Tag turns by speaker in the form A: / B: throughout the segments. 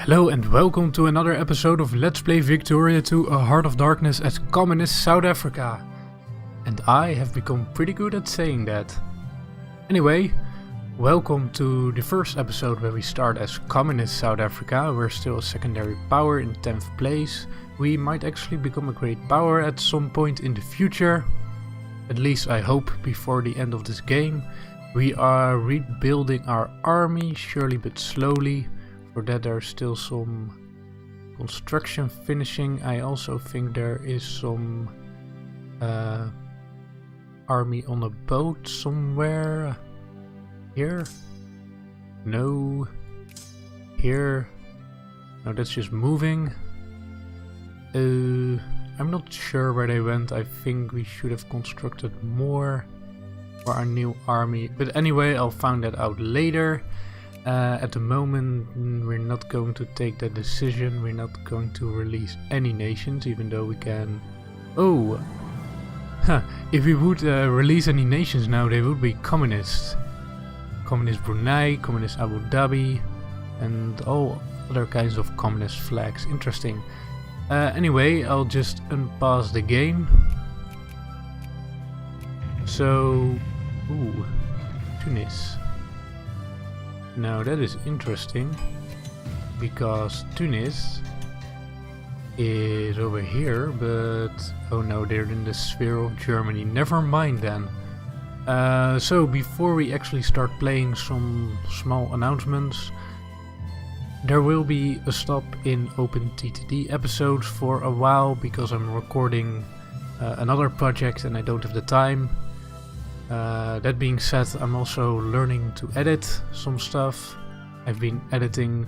A: Hello and welcome to another episode of Let's Play Victoria 2 A Heart of Darkness as Communist South Africa. And I have become pretty good at saying that. Anyway, welcome to the first episode where we start as Communist South Africa. We're still a secondary power in 10th place. We might actually become a great power at some point in the future. At least I hope before the end of this game. We are rebuilding our army, surely but slowly. For that there's still some construction finishing. I also think there is some army on a boat somewhere. Here? No. Here? No, that's just moving. I'm not sure where they went. I think we should have constructed more for our new army. But anyway, I'll find that out later. At the moment we're not going to take that decision. We're not going to release any nations, even though we can... Oh! If we would release any nations now, they would be communist. Communist Brunei, Communist Abu Dhabi, and all other kinds of communist flags. Interesting. Anyway, I'll just unpause the game. So... Ooh, Tunis. Now that is interesting, because Tunis is over here, but oh no, they're in the sphere of Germany. Never mind then. So before we actually start playing, some small announcements. There will be a stop in OpenTTD episodes for a while because I'm recording another project and I don't have the time. That being said, I'm also learning to edit some stuff. I've been editing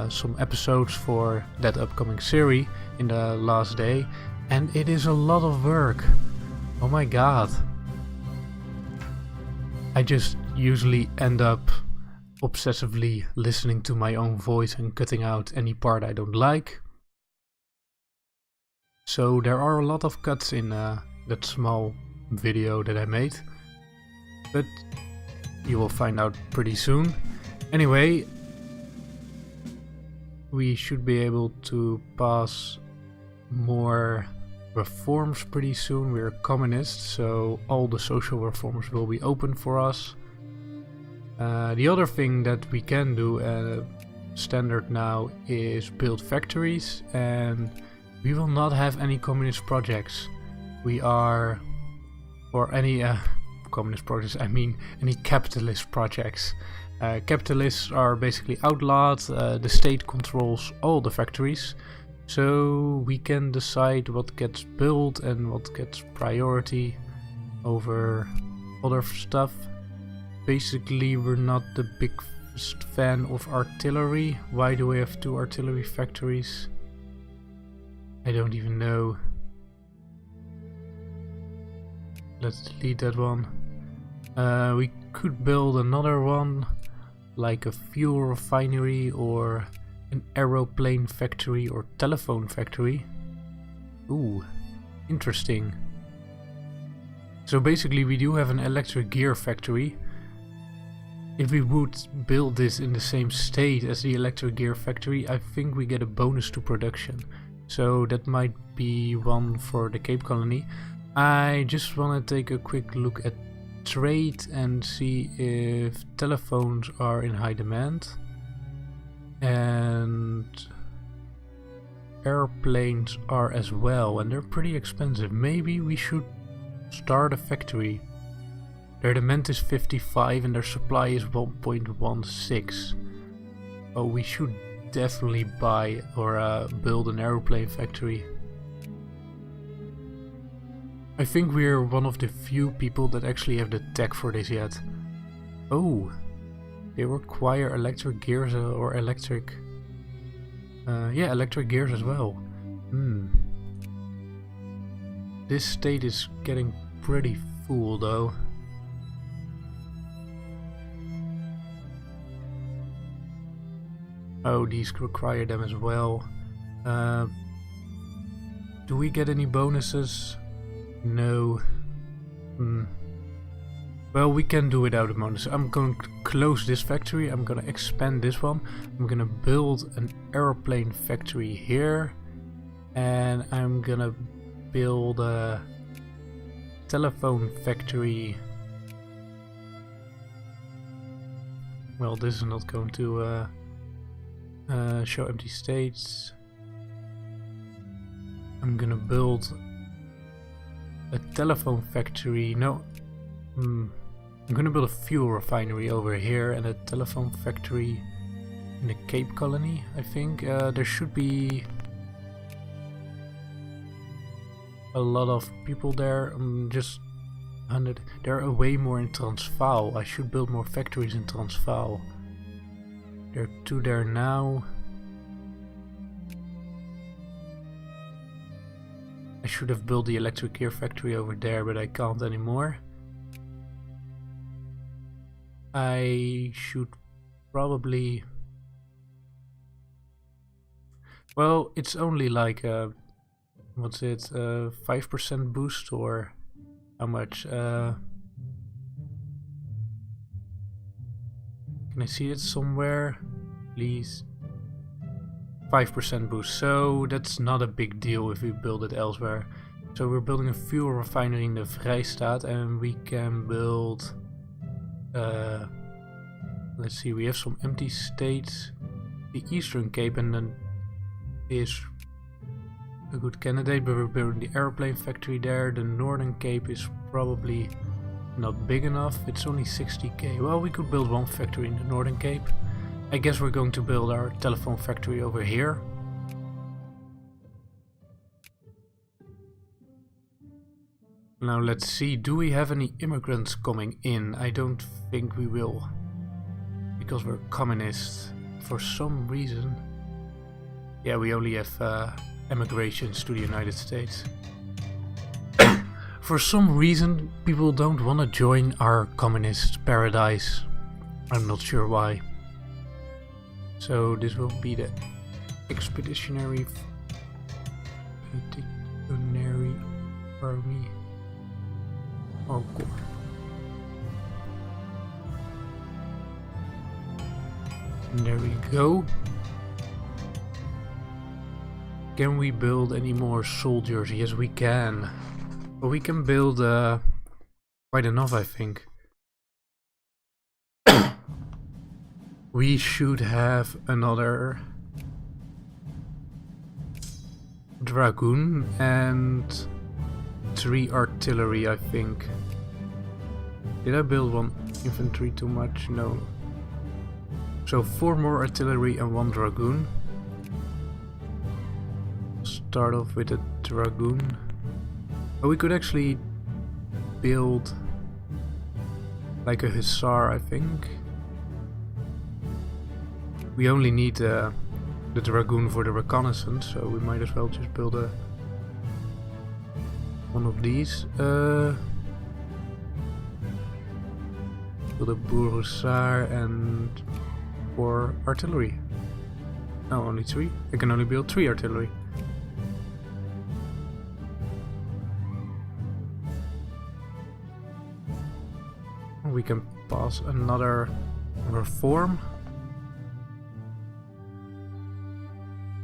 A: some episodes for that upcoming series in the last day, and it is a lot of work. Oh my god. I just usually end up obsessively listening to my own voice and cutting out any part I don't like. So there are a lot of cuts in that small video that I made. But you will find out pretty soon. Anyway, we should be able to pass more reforms pretty soon. We're communists, so all the social reforms will be open for us. The other thing that we can do standard now is build factories, and we will not have any communist projects. We are, or any communist projects, I mean any capitalist projects. Capitalists are basically outlawed. The state controls all the factories, so we can decide what gets built and what gets priority over other stuff. Basically, we're not the biggest fan of artillery. Why do we have 2 artillery factories? I don't even know. Let's delete that one. We could build another one, like a fuel refinery or an aeroplane factory or telephone factory. Ooh, interesting. So basically we do have an electric gear factory. If we would build this in the same state as the electric gear factory, I think we get a bonus to production. So that might be one for the Cape Colony. I just want to take a quick look at trade and see if telephones are in high demand. And airplanes are as well, and they're pretty expensive. Maybe we should start a factory. Their demand is 55 and their supply is 1.16. Oh, we should definitely buy or build an aeroplane factory. I think we're one of the few people that actually have the tech for this yet. Oh, they require electric gears or electric... yeah, electric gears as well. This state is getting pretty full though. Oh, these require them as well. Do we get any bonuses? No. Well, we can do without a motor. So I'm going to close this factory. I'm going to expand this one. I'm going to build an airplane factory here. And I'm going to build a telephone factory. Well, this is not going to show empty states. I'm going to build a telephone factory. No. I'm gonna build a fuel refinery over here and a telephone factory in the Cape Colony, I think. There should be a lot of people there. Just 100. There are way more in Transvaal. I should build more factories in Transvaal. There are 2 there now. I should have built the electric gear factory over there, but I can't anymore. I should probably... Well, it's only like a... What's it? 5% boost or how much? Can I see it somewhere? Please. 5% boost. So that's not a big deal if we build it elsewhere. So we're building a fuel refinery in the Vrijstaat and we can build... let's see, we have some empty states. The Eastern Cape and then is a good candidate, but we're building the airplane factory there. The Northern Cape is probably not big enough. It's only 60k. Well, we could build one factory in the Northern Cape. I guess we're going to build our telephone factory over here. Now let's see, do we have any immigrants coming in? I don't think we will. Because we're communists. For some reason. Yeah, we only have emigrations to the United States. For some reason, people don't want to join our communist paradise. I'm not sure why. So this will be the expeditionary army. Oh, cool. And there we go. Can we build any more soldiers? Yes, we can. But we can build quite enough, I think. We should have another dragoon and 3 artillery, I think. Did I build 1 infantry too much? No. So 4 more artillery and 1 dragoon. Start off with a dragoon. Oh, we could actually build like a hussar, I think. We only need the dragoon for the reconnaissance, so we might as well just build one of these. Build a boer hussar and 4 artillery. No, only 3. I can only build 3 artillery. We can pass another reform.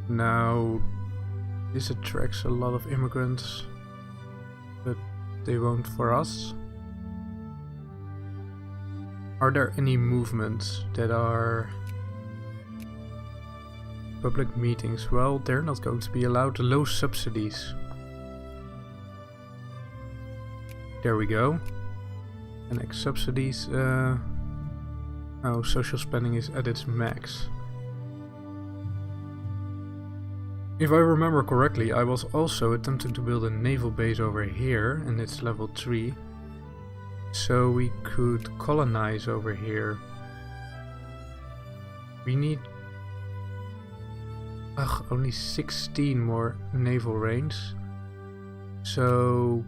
A: Now, this attracts a lot of immigrants, but they won't for us. Are there any movements that are public meetings? Well, they're not going to be allowed. Low subsidies. There we go. And next subsidies. Oh, social spending is at its max. If I remember correctly, I was also attempting to build a naval base over here, and it's level 3. So we could colonize over here. We need only 16 more naval range. So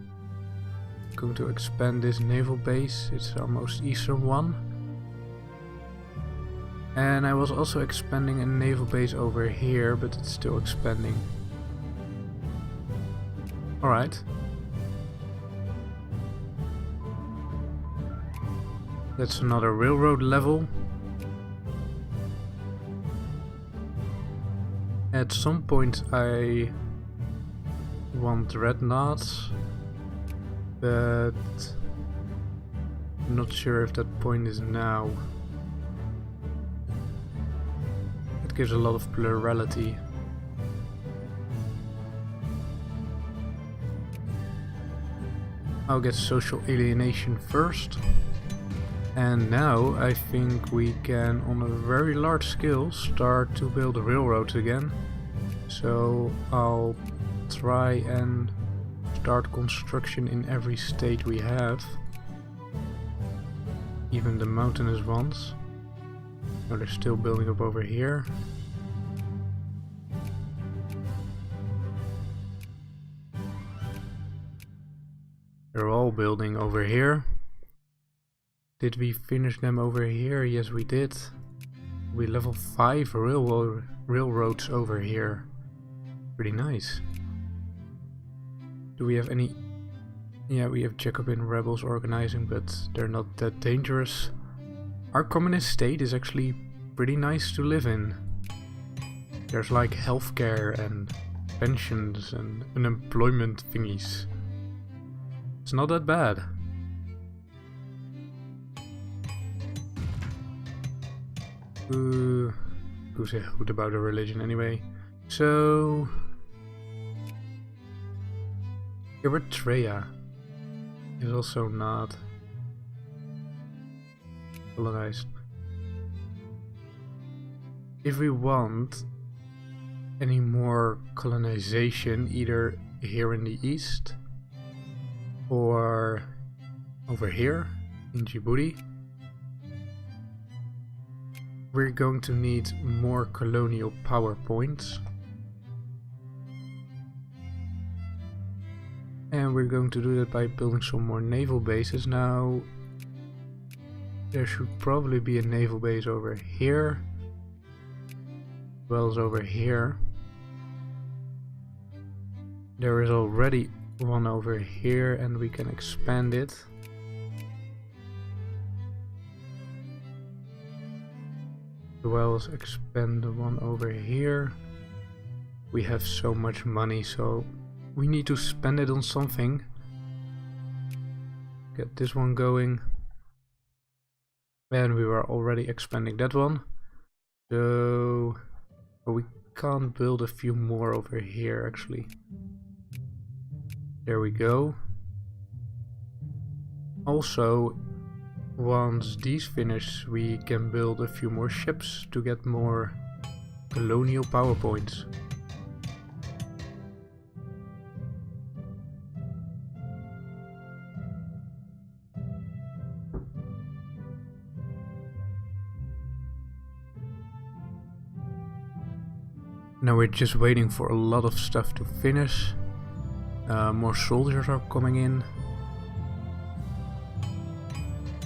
A: I'm going to expand this naval base. It's our most eastern one. And I was also expanding a naval base over here, but it's still expanding. Alright. That's another railroad level. At some point I want dreadnoughts, but I'm not sure if that point is now. It gives a lot of plurality. I'll get social alienation first. And now I think we can, on a very large scale, start to build railroads again. So I'll try and start construction in every state we have. Even the mountainous ones. Oh, they're still building up over here. They're all building over here. Did we finish them over here? Yes, we did. We level 5 railroads over here. Pretty nice. Do we have any... Yeah, we have Jacobin rebels organizing, but they're not that dangerous. Our communist state is actually pretty nice to live in. There's like healthcare and pensions and unemployment thingies. It's not that bad. Who's a hoot about a religion anyway? So... Eritrea is also not colonized. If we want any more colonization, either here in the east or over here in Djibouti, we're going to need more colonial power points. And we're going to do that by building some more naval bases. Now, there should probably be a naval base over here, as well as over here. There is already one over here and we can expand it. As well as expand the one over here. We have so much money, so we need to spend it on something. Get this one going. And we were already expanding that one. So we can't build a few more over here actually. There we go. Also, once these finish, we can build a few more ships to get more colonial power points. Now we're just waiting for a lot of stuff to finish. More soldiers are coming in.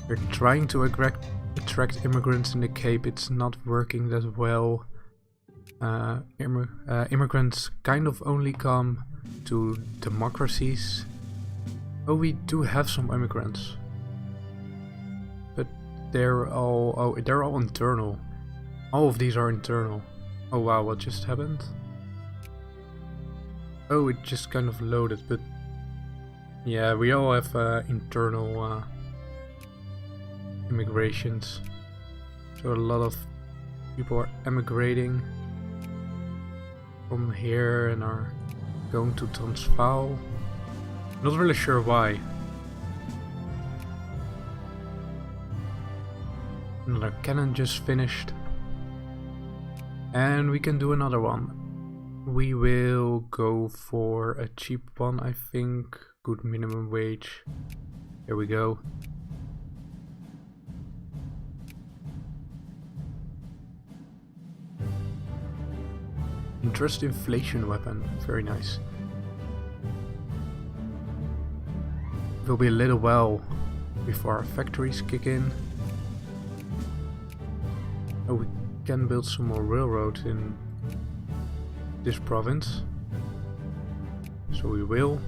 A: We're trying to attract immigrants in the Cape. It's not working that well. Immigrants kind of only come to democracies. Oh, we do have some immigrants, but they're all internal. All of these are internal. Oh wow, what just happened? Oh, it just kind of loaded, but yeah, we all have internal immigrations. So a lot of people are emigrating from here and are going to Transvaal. Not really sure why. Another cannon just finished. And we can do another one. We will go for a cheap one, I think. Good minimum wage. Here we go. Interest inflation weapon. Very nice. It will be a little while before our factories kick in. Oh, we can build some more railroads in this province, so we will.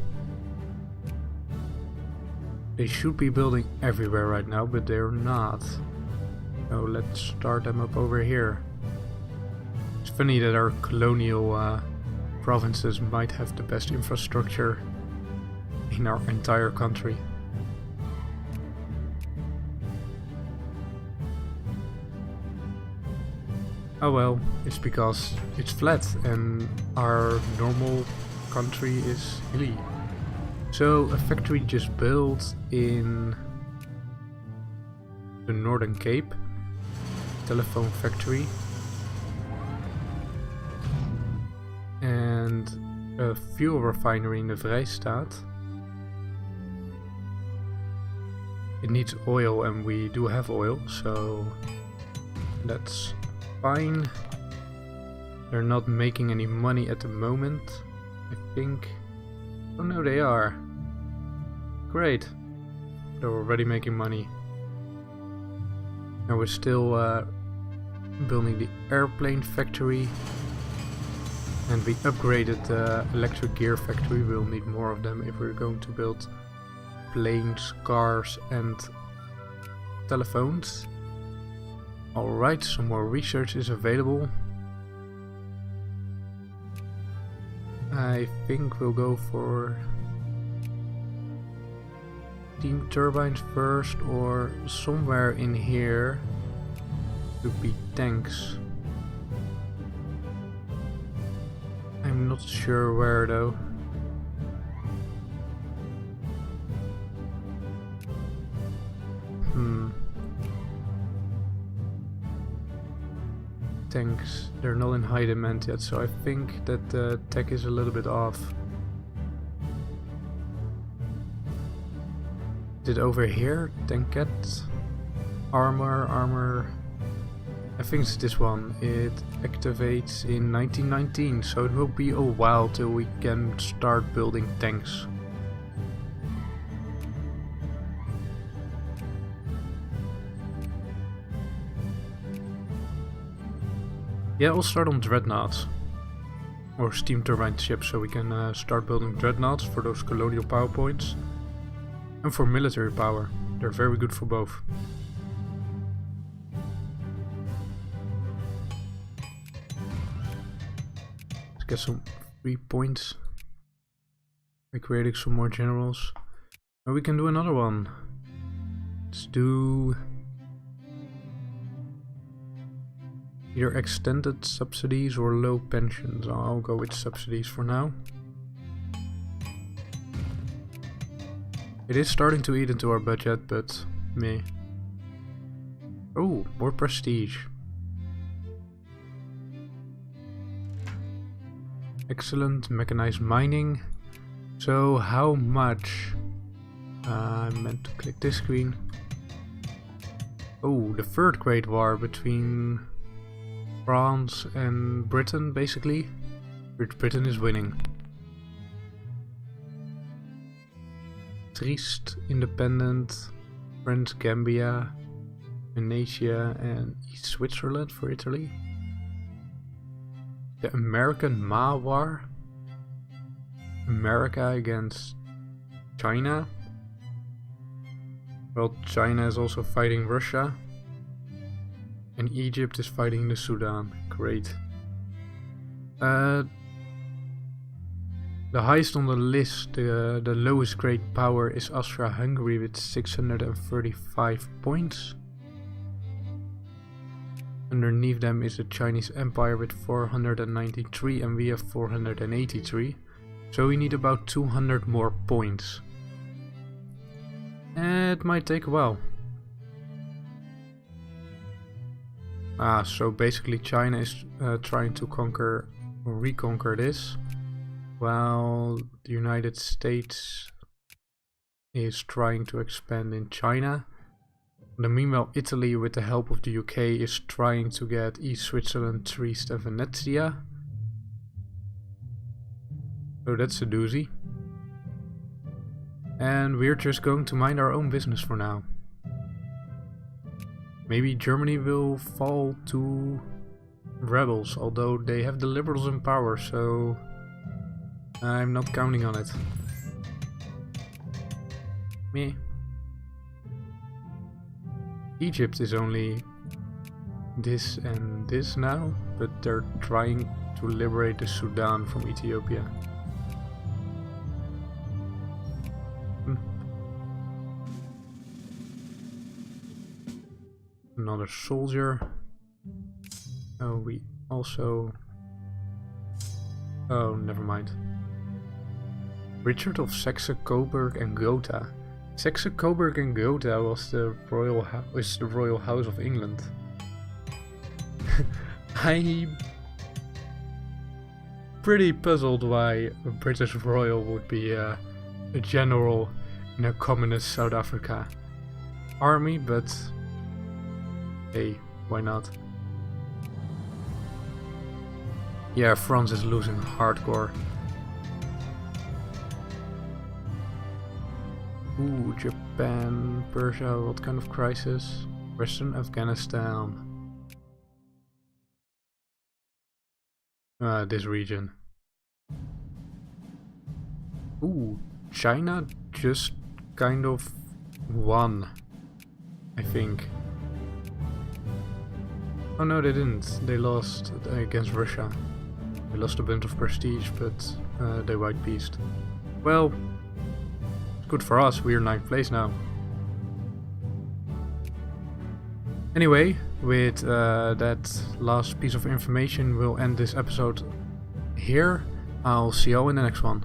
A: They should be building everywhere right now, but they're not. So let's start them up over here. It's funny that our colonial provinces might have the best infrastructure in our entire country. Oh well, it's because it's flat and our normal country is hilly. So a factory just built in the Northern Cape, telephone factory, and a fuel refinery in the Vrijstaat. It needs oil and we do have oil, so that's fine. They're not making any money at the moment, I think. Oh no, they are. Great. They're already making money. And we're still building the airplane factory. And we upgraded the electric gear factory. We'll need more of them if we're going to build planes, cars and telephones. Alright, some more research is available. I think we'll go for steam turbines first, or somewhere in here could be tanks. I'm not sure where though. Tanks, they're not in high demand yet, so I think that the tech is a little bit off. Is it over here? Tankette? Armor. I think it's this one. It activates in 1919, so it will be a while till we can start building tanks. Yeah, we'll start on dreadnoughts. Or steam turbine ships, so we can start building dreadnoughts for those colonial power points. And for military power. They're very good for both. Let's get some free points by creating some more generals. And we can do another one. Let's do either extended subsidies or low pensions. I'll go with subsidies for now. It is starting to eat into our budget, but meh. Oh, more prestige. Excellent mechanized mining. So how much? I meant to click this screen. Oh, the third Great War between France and Britain, basically. Which Britain is winning. Trieste, independent, French Gambia, Venetia and East Switzerland for Italy. The American Ma War. America against China. Well, China is also fighting Russia. And Egypt is fighting the Sudan. Great. The highest on the list, the lowest great power, is Austria-Hungary with 635 points. Underneath them is the Chinese Empire with 493 and we have 483. So we need about 200 more points. It might take a while. So basically China is trying to conquer or reconquer this, while the United States is trying to expand in China. And meanwhile, Italy, with the help of the UK, is trying to get East Switzerland, Trieste and Venetia. So that's a doozy. And we're just going to mind our own business for now. Maybe Germany will fall to rebels, although they have the liberals in power, so I'm not counting on it. Me. Egypt is only this and this now, but they're trying to liberate the Sudan from Ethiopia. Another soldier. Oh, we also... Oh, never mind. Richard of Saxe-Coburg and Gotha. Saxe-Coburg and Gotha was the royal house of England. I'm pretty puzzled why a British royal would be a general in a communist South Africa army, but hey, why not? Yeah, France is losing hardcore. Ooh, Japan, Persia, what kind of crisis? Western Afghanistan. This region. Ooh, China just kind of won, I think. Oh no, they didn't. They lost against Russia. They lost a bunch of prestige, but they white peaced. Well, good for us, we're 9th place now. Anyway, with that last piece of information, we'll end this episode here. I'll see you all in the next one.